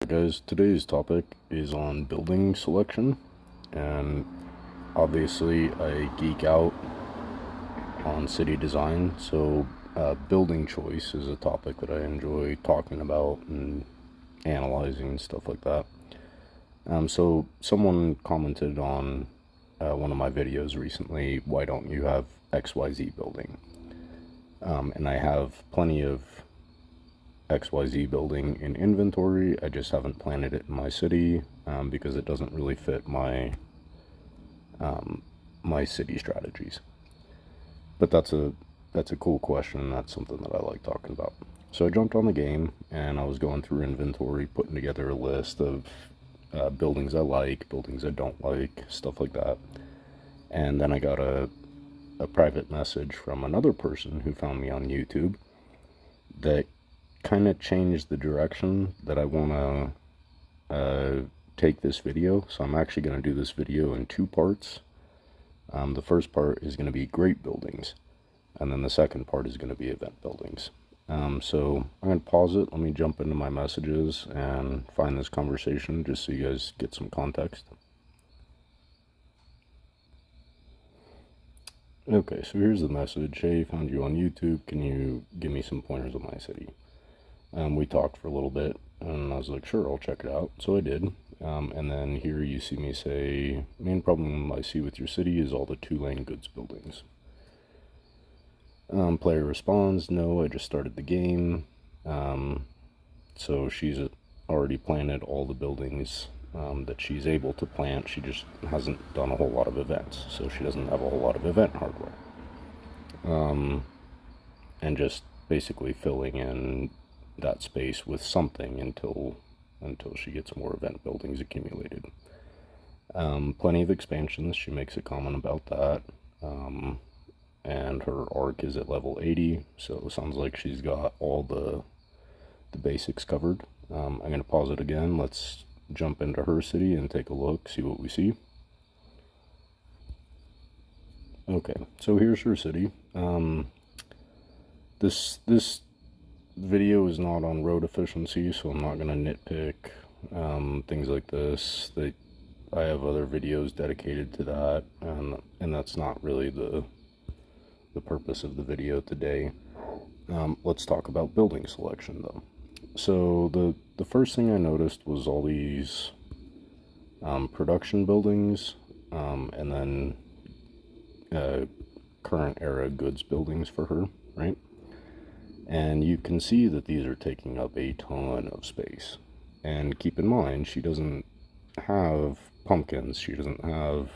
Guys, today's topic is on building selection, and obviously I geek out on city design, so building choice is a topic that I enjoy talking about and analyzing and stuff like that. So someone commented on one of my videos recently, why don't you have XYZ building? And I have plenty of XYZ building in inventory. I just haven't planted it in my city because it doesn't really fit my city strategies. But that's a cool question. That's something that I like talking about. So I jumped on the game and I was going through inventory, putting together a list of buildings I like, buildings I don't like, stuff like that. And then I got a private message from another person who found me on YouTube that kind of changed the direction that I want to take this video. So I'm actually going to do this video in two parts. The first part is going to be great buildings, and then the second part is going to be event buildings. So I'm going to pause it. Let me jump into my messages and find this conversation just so you guys get some context. Okay, so here's the message. Hey, found you on YouTube. Can you give me some pointers on my city? We talked for a little bit, and I was like, sure, I'll check it out. So I did. And then here you see me say, main problem I see with your city is all the two-lane goods buildings. Player responds, no, I just started the game. So she's already planted all the buildings that she's able to plant. She just hasn't done a whole lot of events, so she doesn't have a whole lot of event hardware. And just basically filling in that space with something until she gets more event buildings accumulated. Plenty of expansions. She makes a comment about that. And her arc is at level 80, so it sounds like she's got all the basics covered. I'm going to pause it again. Let's jump into her city and take a look, see what we see. Okay, so here's her city. This video is not on road efficiency, so I'm not going to nitpick things like this. I have other videos dedicated to that, and that's not really the purpose of the video today. Let's talk about building selection, though. So the first thing I noticed was all these production buildings, and then current era goods buildings for her, right? And you can see that these are taking up a ton of space. And keep in mind, she doesn't have pumpkins. She doesn't have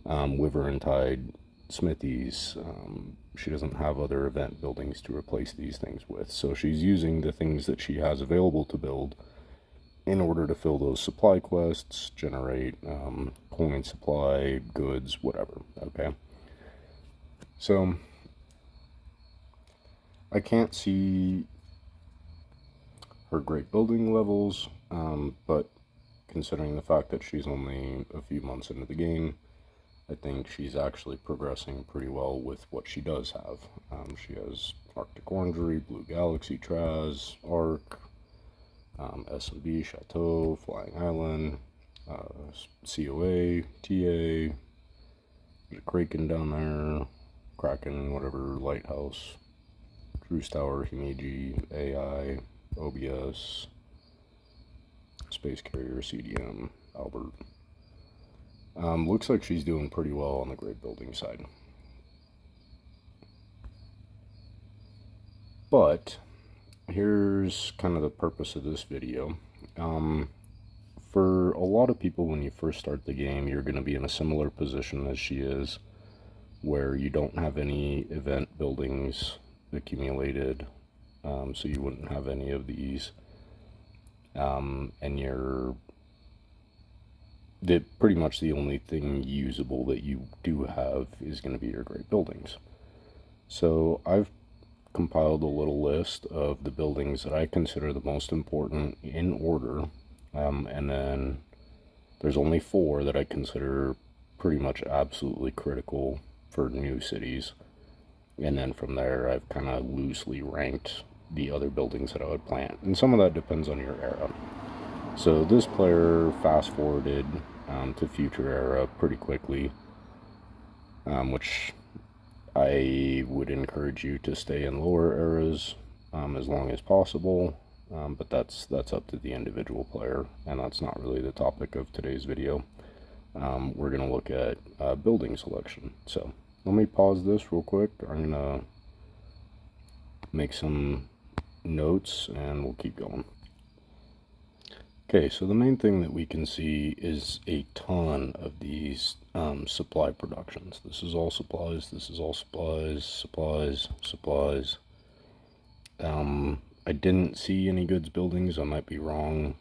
Wyvern Tide smithies. She doesn't have other event buildings to replace these things with. So she's using the things that she has available to build in order to fill those supply quests, generate coin supply, goods, whatever. Okay. So I can't see her great building levels, but considering the fact that she's only a few months into the game, I think she's actually progressing pretty well with what she does have. She has Arctic Orangery, Blue Galaxy, Traz, Arc, S&B, Chateau, Flying Island, COA, TA, there's a Kraken down there, Kraken, whatever, Lighthouse, Cruise Tower, Himeji, AI, OBS, Space Carrier, CDM, Albert. Looks like she's doing pretty well on the great building side. But here's kind of the purpose of this video. For a lot of people, when you first start the game, you're going to be in a similar position as she is, where you don't have any event buildings accumulated, so you wouldn't have any of these, and pretty much the only thing usable that you do have is going to be your great buildings. So I've compiled a little list of the buildings that I consider the most important in order, and then there's only 4 that I consider pretty much absolutely critical for new cities, and then from there I've kind of loosely ranked the other buildings that I would plant, and some of that depends on your era. So this player fast forwarded to future era pretty quickly, which I would encourage you to stay in lower eras as long as possible, but that's up to the individual player, and that's not really the topic of today's video. We're going to look at building selection. So let me pause this real quick. I'm going to make some notes and we'll keep going. Okay, so the main thing that we can see is a ton of these supply productions. This is all supplies, this is all supplies, supplies, supplies. I didn't see any goods buildings, I might be wrong,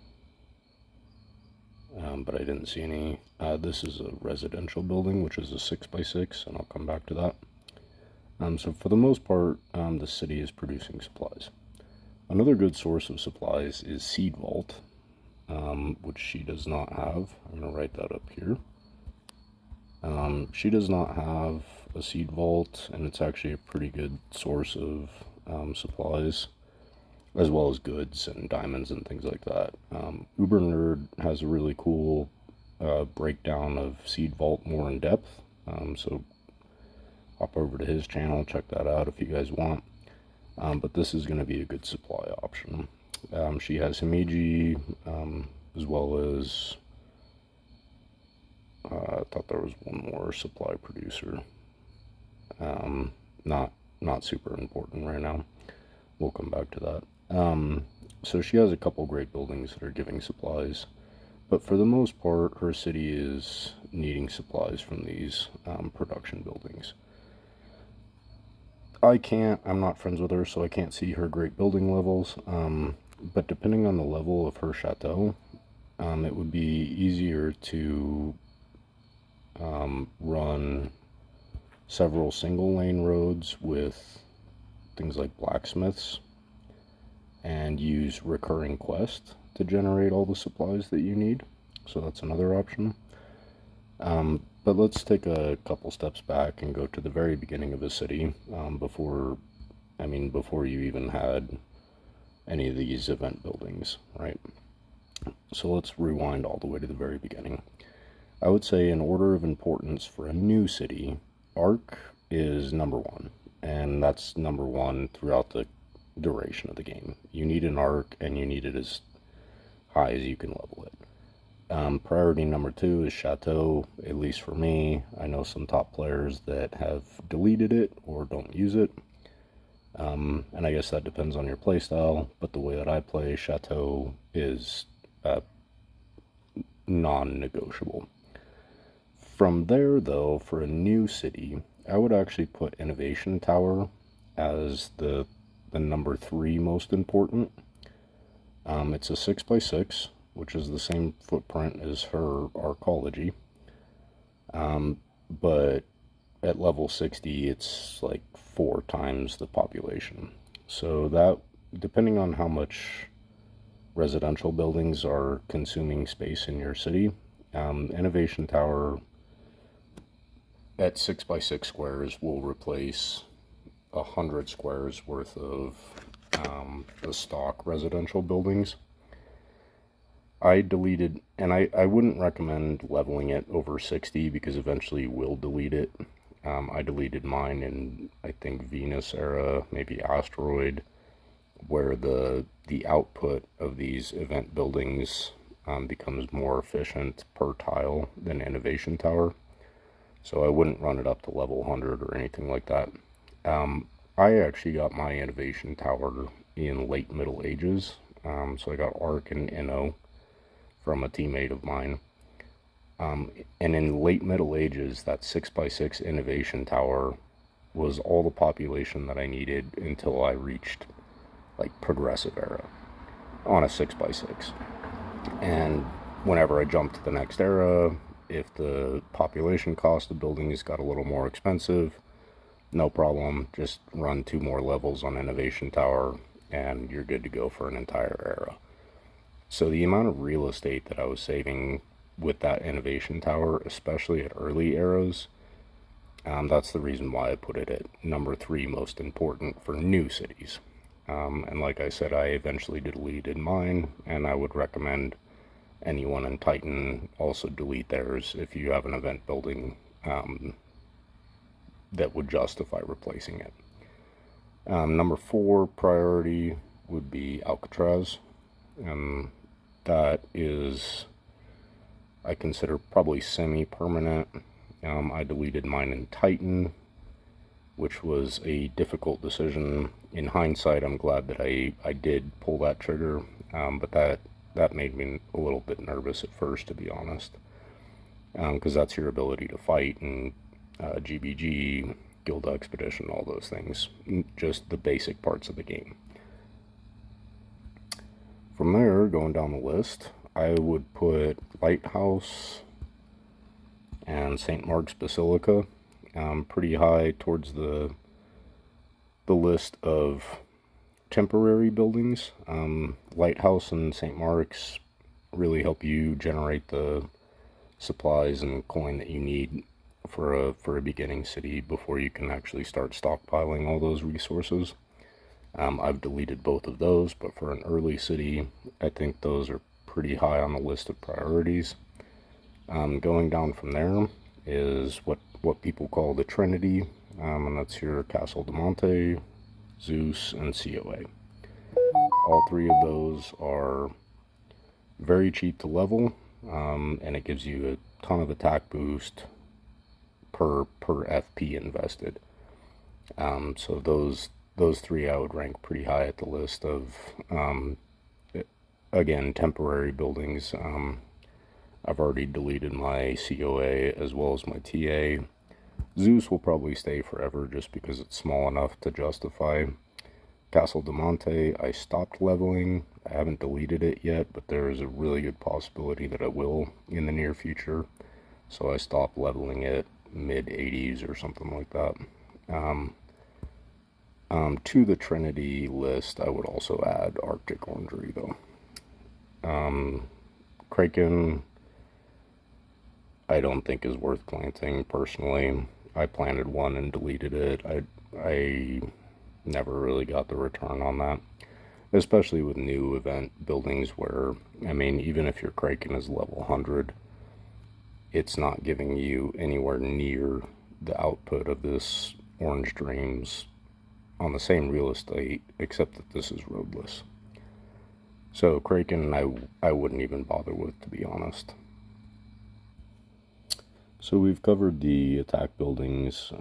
but I didn't see any. This is a residential building, which is a 6x6, and I'll come back to that. So for the most part, the city is producing supplies. Another good source of supplies is Seed Vault, which she does not have. I'm going to write that up here. She does not have a Seed Vault, and it's actually a pretty good source of supplies, as well as goods and diamonds and things like that. Uber Nerd has a really cool breakdown of Seed Vault more in depth, so hop over to his channel, check that out if you guys want. But this is going to be a good supply option. She has Himeji, as well as I thought there was one more supply producer. Not super important right now. We'll come back to that. So she has a couple great buildings that are giving supplies, but for the most part, her city is needing supplies from these production buildings. I'm not friends with her, so I can't see her great building levels, but depending on the level of her chateau, it would be easier to run several single lane roads with things like blacksmiths and use recurring quests to generate all the supplies that you need. So that's another option. But let's take a couple steps back and go to the very beginning of a city, before you even had any of these event buildings, right? So let's rewind all the way to the very beginning. I would say in order of importance for a new city, Arc is number one, and that's number one throughout the duration of the game. You need an Arc, and you need it as high as you can level it. Priority number two is Chateau, at least for me. I know some top players that have deleted it or don't use it. And I guess that depends on your playstyle, but the way that I play, Chateau is non-negotiable. From there, though, for a new city, I would actually put Innovation Tower as the number three most important. It's a 6x6, which is the same footprint as her Arcology, but at level 60, it's like 4 times the population. So that, depending on how much residential buildings are consuming space in your city, Innovation Tower at 6x6 squares will replace 100 squares worth of the stock residential buildings. I deleted, and I wouldn't recommend leveling it over 60 because eventually you will delete it. I deleted mine in, I think, Venus era, maybe Asteroid, where the output of these event buildings becomes more efficient per tile than Innovation Tower. So I wouldn't run it up to level 100 or anything like that. I actually got my Innovation Tower in late Middle Ages. So I got Arc and Inno from a teammate of mine. And in late Middle Ages, that 6x6 Innovation Tower was all the population that I needed until I reached like Progressive Era on a 6x6. And whenever I jumped to the next era, if the population cost of buildings got a little more expensive, no problem, just run 2 more levels on Innovation Tower and you're good to go for an entire era. So the amount of real estate that I was saving with that Innovation Tower, especially at early eras, that's the reason why I put it at number 3 most important for new cities. And like I said, I eventually deleted mine, and I would recommend anyone in Titan also delete theirs if you have an event building that would justify replacing it. Number 4 priority would be Alcatraz. That is, I consider, probably semi-permanent. I deleted mine in Titan, which was a difficult decision. In hindsight, I'm glad that I did pull that trigger, but that made me a little bit nervous at first, to be honest, because that's your ability to fight and GBG, Guild Expedition, all those things, just the basic parts of the game. From there, going down the list, I would put Lighthouse and St. Mark's Basilica pretty high towards the list of temporary buildings. Lighthouse and St. Mark's really help you generate the supplies and coin that you need for a beginning city before you can actually start stockpiling all those resources. I've deleted both of those, but for an early city, I think those are pretty high on the list of priorities. Going down from there is what people call the Trinity, and that's your Castle de Monte, Zeus, and COA. All 3 of those are very cheap to level, and it gives you a ton of attack boost per FP invested. So those 3 I would rank pretty high at the list of, again, temporary buildings. I've already deleted my COA as well as my TA. Zeus will probably stay forever just because it's small enough to justify. Castle de Monte, I stopped leveling. I haven't deleted it yet, but there is a really good possibility that I will in the near future. So I stopped leveling it mid-80s or something like that. To the Trinity list, I would also add Arctic Orangery, though. Kraken, I don't think is worth planting, personally. I planted one and deleted it. I never really got the return on that, especially with new event buildings where, I mean, even if your Kraken is level 100, it's not giving you anywhere near the output of this Orange Dreams on the same real estate, except that this is roadless. So Kraken, I wouldn't even bother with, to be honest. So we've covered the attack buildings,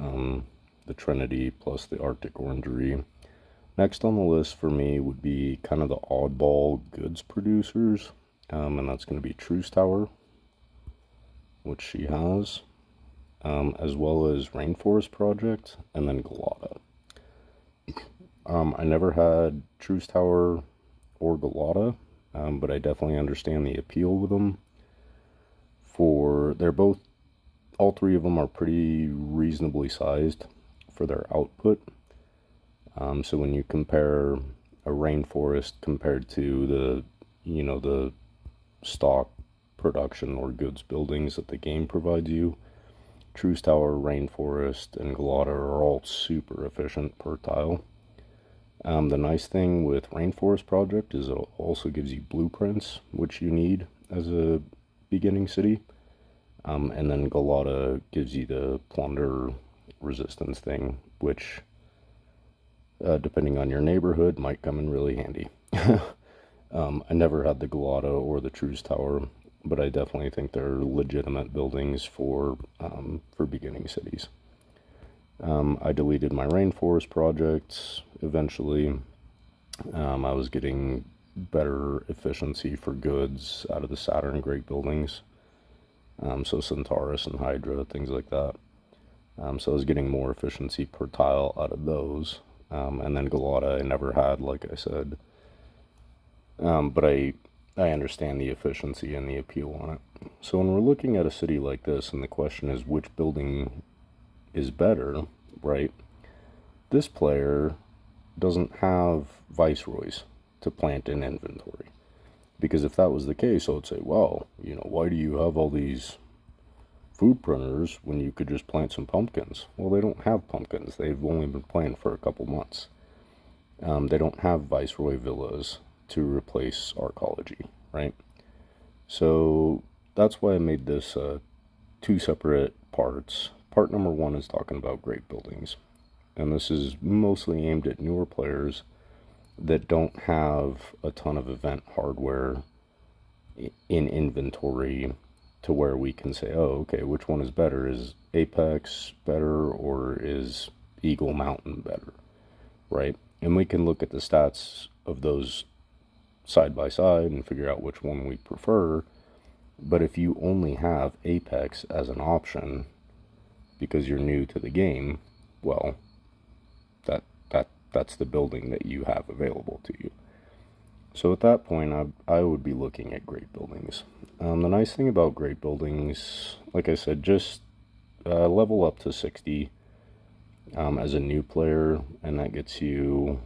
the Trinity, plus the Arctic Orangery. Next on the list for me would be kind of the oddball goods producers, and that's going to be Truce Tower, which she has, as well as Rainforest Project, and then Galata. I never had Truce Tower or Galata, but I definitely understand the appeal with them. All 3 of them are pretty reasonably sized for their output. So when you compare a Rainforest compared to the stock production or goods buildings that the game provides you, Truce Tower, Rainforest, and Galata are all super efficient per tile. The nice thing with Rainforest Project is it also gives you blueprints, which you need as a beginning city. And then Galata gives you the plunder resistance thing, which, depending on your neighborhood, might come in really handy. I never had the Galata or the Truce Tower, but I definitely think they're legitimate buildings for beginning cities. I deleted my Rainforest projects eventually. I was getting better efficiency for goods out of the Saturn Great buildings. So Centaurus and Hydra, things like that. So I was getting more efficiency per tile out of those. And then Galata I never had, like I said. But I understand the efficiency and the appeal on it. So when we're looking at a city like this, and the question is which building is better, right? This player doesn't have viceroys to plant in inventory. Because if that was the case, I would say, well, why do you have all these food printers when you could just plant some pumpkins? Well, they don't have pumpkins. They've only been planted for a couple months. They don't have viceroy villas to replace arcology, right? So that's why I made this two separate parts. Part number one is talking about great buildings, and this is mostly aimed at newer players that don't have a ton of event hardware in inventory to where we can say, oh, okay, which one is better? Is Apex better or is Eagle Mountain better? Right? And we can look at the stats of those side by side and figure out which one we prefer. But if you only have Apex as an option because you're new to the game, well, that's the building that you have available to you. So at that point, I would be looking at great buildings. The nice thing about great buildings, like I said, just level up to 60 as a new player, and that gets you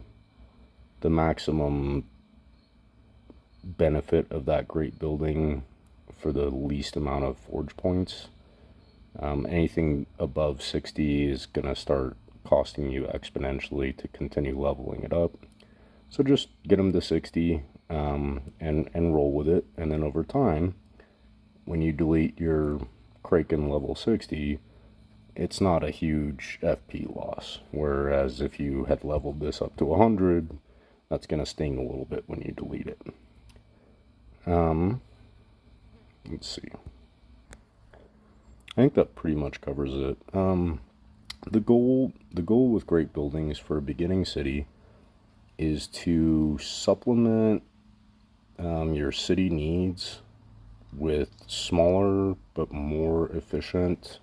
the maximum benefit of that great building for the least amount of forge points. Anything above 60 is going to start costing you exponentially to continue leveling it up. So just get them to 60 and roll with it. And then over time, when you delete your Kraken level 60, it's not a huge FP loss. Whereas if you had leveled this up to 100, that's going to sting a little bit when you delete it. Let's see. I think that pretty much covers it. The goal with great buildings for a beginning city is to supplement your city needs with smaller but more efficient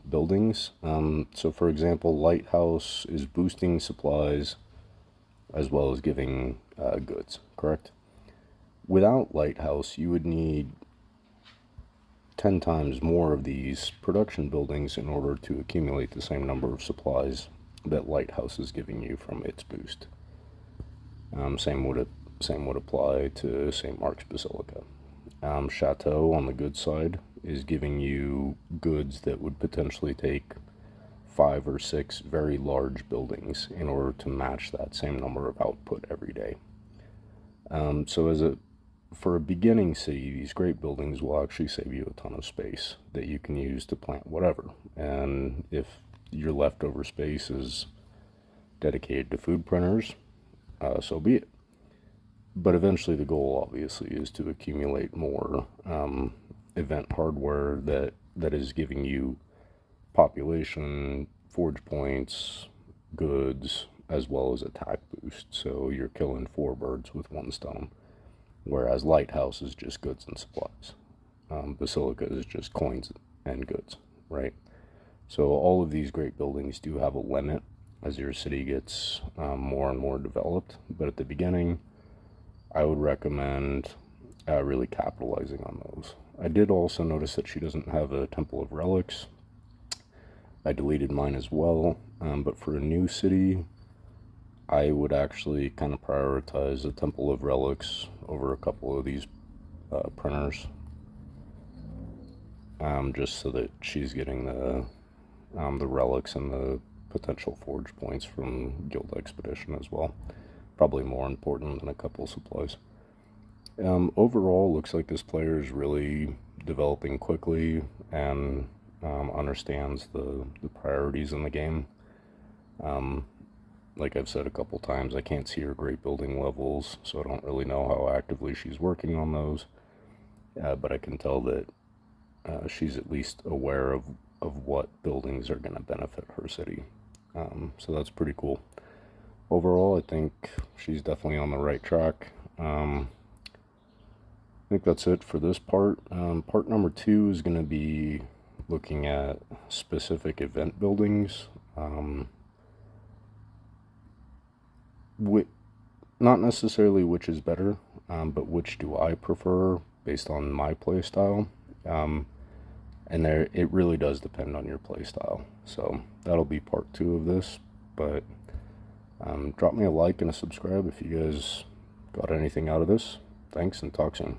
buildings. So for example, Lighthouse is boosting supplies as well as giving goods, correct? Without Lighthouse, you would need 10 times more of these production buildings in order to accumulate the same number of supplies that Lighthouse is giving you from its boost. Same would apply to St. Mark's Basilica. Chateau on the good side is giving you goods that would potentially take 5 or 6 very large buildings in order to match that same number of output every day. So for a beginning city, these great buildings will actually save you a ton of space that you can use to plant whatever. And if your leftover space is dedicated to food printers, so be it. But eventually the goal obviously is to accumulate more event hardware that is giving you population, forge points, goods, as well as attack boost. So you're killing 4 birds with 1 stone. Whereas Lighthouse is just goods and supplies. Basilica is just coins and goods, right? So all of these great buildings do have a limit as your city gets more and more developed. But at the beginning, I would recommend really capitalizing on those. I did also notice that she doesn't have a Temple of Relics. I deleted mine as well, but for a new city, I would actually kind of prioritize the Temple of Relics over a couple of these printers, just so that she's getting the relics and the potential forge points from Guild Expedition as well. Probably more important than a couple supplies. Overall, looks like this player is really developing quickly and understands the priorities in the game. Like I've said a couple times, I can't see her great building levels, so I don't really know how actively she's working on those. But I can tell that she's at least aware of what buildings are going to benefit her city. So that's pretty cool. Overall, I think she's definitely on the right track. I think that's it for this part. Part number 2 is going to be looking at specific event buildings. Not necessarily which is better, but which do I prefer based on my playstyle. And it really does depend on your playstyle. So that'll be part 2 of this. But drop me a like and a subscribe if you guys got anything out of this. Thanks, and talk soon.